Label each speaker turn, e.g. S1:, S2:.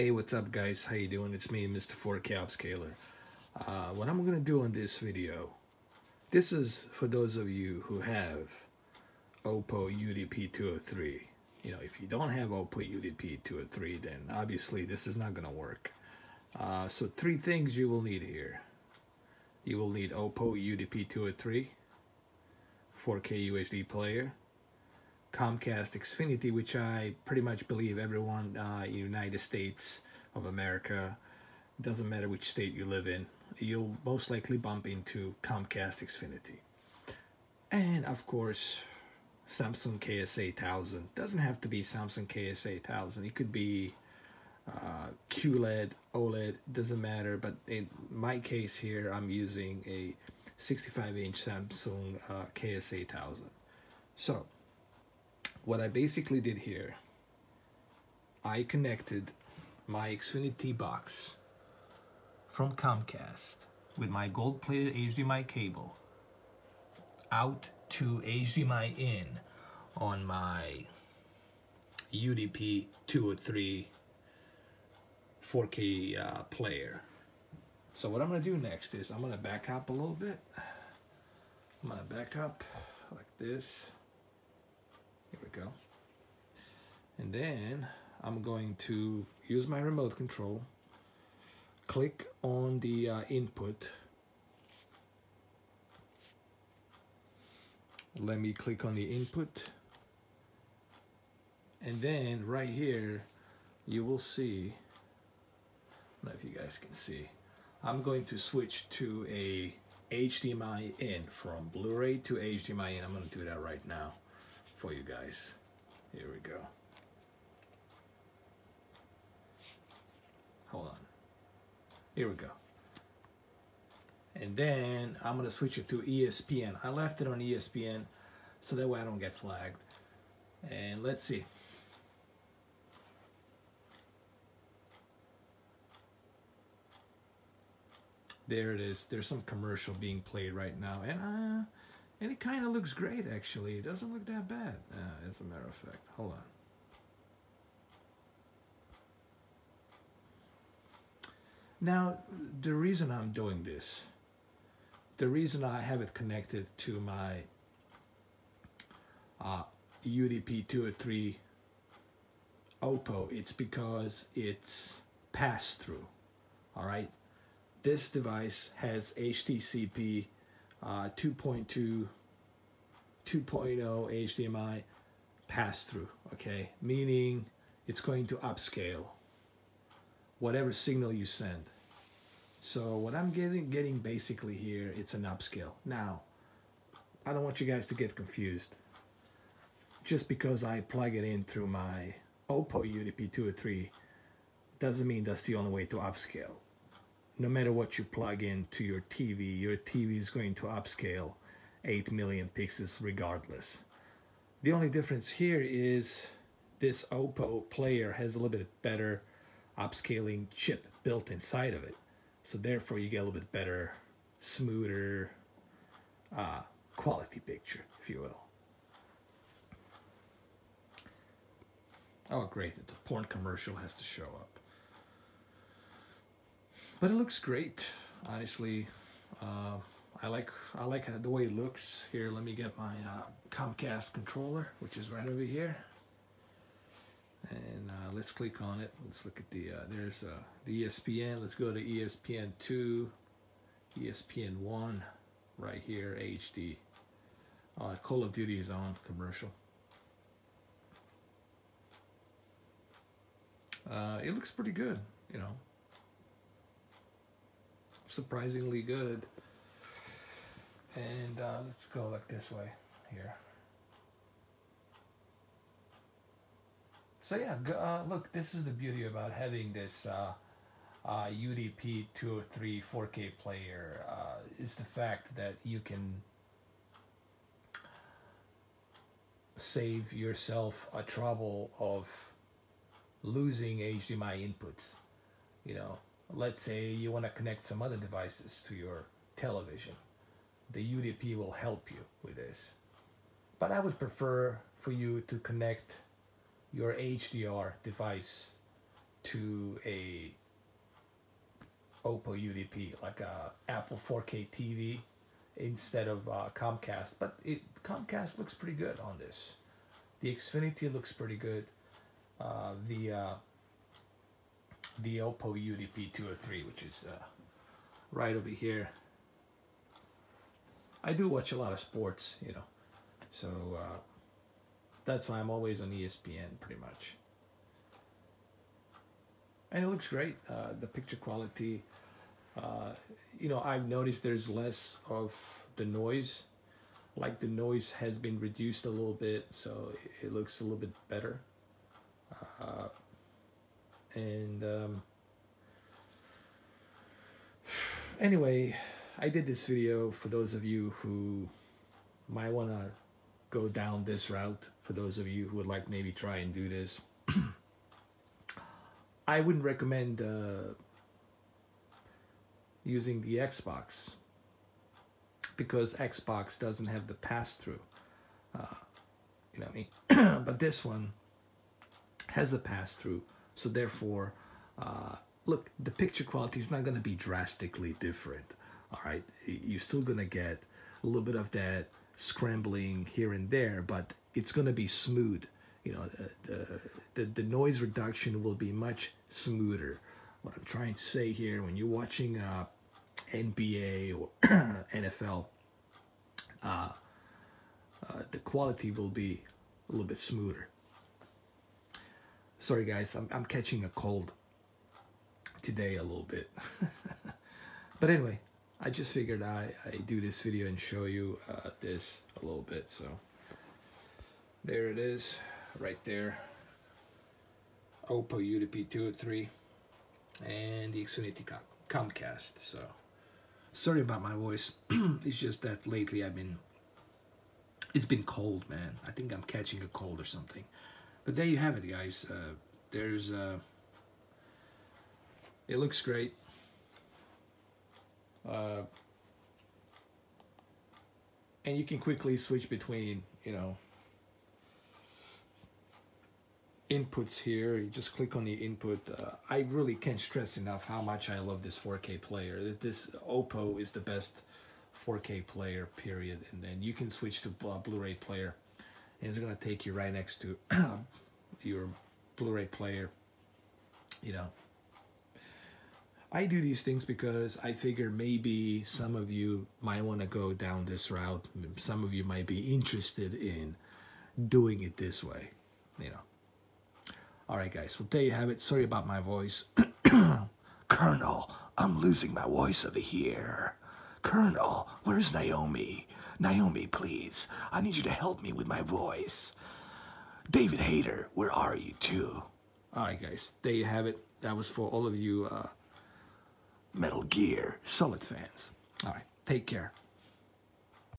S1: Hey, what's up guys? How you doing? It's me, Mr. 4K Upscaler. What I'm gonna do on this video, this is for those of you who have Oppo UDP 203. You know, if you don't have Oppo UDP 203, then obviously this is not gonna work. So three things you will need here. You will need Oppo UDP 203, 4K UHD player, Comcast Xfinity, which I pretty much believe everyone in the United States of America, doesn't matter which state you live in, you'll most likely bump into Comcast Xfinity. And of course, Samsung KSA 1000. Doesn't have to be Samsung KSA 1000. It could be QLED, OLED, doesn't matter. But in my case here, I'm using a 65-inch Samsung KSA 1000. So what I basically did here, I connected my Xfinity box from Comcast with my gold-plated HDMI cable out to HDMI in on my UDP 203 4K player. So what I'm going to do next is I'm going to back up a little bit. I'm going to back up like this. Here we go. And then I'm going to use my remote control, click on the input. Let me click on the input. And then right here, you will see, I don't know if you guys can see, I'm going to switch to a HDMI in, from Blu-ray to HDMI in. I'm going to do that right now for you guys. Here we go. Hold on. Here we go. And then I'm gonna switch it to ESPN. I left it on ESPN so that way I don't get flagged. And let's see. There it is. There's some commercial being played right now, and it kind of looks great, actually. It doesn't look that bad, as a matter of fact. Hold on. Now, the reason I'm doing this, the reason I have it connected to my UDP 203 Oppo, it's because it's pass through. All right. This device has HDCP 2.2, 2.0 HDMI pass-through, okay? Meaning it's going to upscale whatever signal you send. So what I'm getting basically here, it's an upscale. Now, I don't want you guys to get confused. Just because I plug it in through my Oppo UDP 203 doesn't mean that's the only way to upscale. No matter what you plug into your TV is going to upscale 8 million pixels regardless. The only difference here is this Oppo player has a little bit better upscaling chip built inside of it. So therefore you get a little bit better, smoother quality picture, if you will. Oh great, the porn commercial has to show up. But it looks great, honestly. I like the way it looks. Here, let me get my Comcast controller, which is right over here, and let's click on it. Let's look at the there's the ESPN. Let's go to ESPN 2, ESPN 1, right here, HD. Call of Duty is on commercial. It looks pretty good, you know. Surprisingly good. And let's go like this way here. So yeah, look, this is the beauty about having this UDP 203 4K player, is the fact that you can save yourself a trouble of losing HDMI inputs. You know, let's say you want to connect some other devices to your television. The UDP will help you with this. But I would prefer for you to connect your HDR device to a Oppo UDP, like a Apple 4K TV instead of Comcast. But Comcast looks pretty good on this. The Xfinity looks pretty good. The Oppo UDP 203, which is right over here. I do watch a lot of sports, you know, so that's why I'm always on ESPN pretty much. And it looks great. The picture quality, you know, I've noticed there's less of the noise. Like the noise has been reduced a little bit, so it looks a little bit better. Anyway, I did this video for those of you who might want to go down this route. For those of you who would like maybe try and do this. I wouldn't recommend using the Xbox, because Xbox doesn't have the pass-through. You know what I mean? But this one has the pass-through, so therefore, look, the picture quality is not going to be drastically different. All right, you're still going to get a little bit of that scrambling here and there, but it's going to be smooth. You know, the noise reduction will be much smoother. What I'm trying to say here, when you're watching NBA or NFL, the quality will be a little bit smoother. Sorry guys, I'm catching a cold today a little bit. But anyway, I just figured I do this video and show you this a little bit. So there it is, right there. Oppo UDP 203 and the Xfinity Comcast. So sorry about my voice. It's just that lately it's been cold, man. I think I'm catching a cold or something. But there you have it, guys. It looks great. And you can quickly switch between, you know, inputs here. You just click on the input. I really can't stress enough how much I love this 4K player. This Oppo is the best 4K player, period. And then you can switch to Blu-ray player, and it's gonna take you right next to your Blu-ray player. You know, I do these things because I figure maybe some of you might want to go down this route. Some of you might be interested in doing it this way, you know. All right, guys, well, there you have it. Sorry about my voice. Colonel, I'm losing my voice over here. Colonel, where's Naomi? Naomi, please, I need you to help me with my voice. David Hayter, where are you too? All right, guys, there you have it. That was for all of you Metal Gear Solid fans. All right, take care.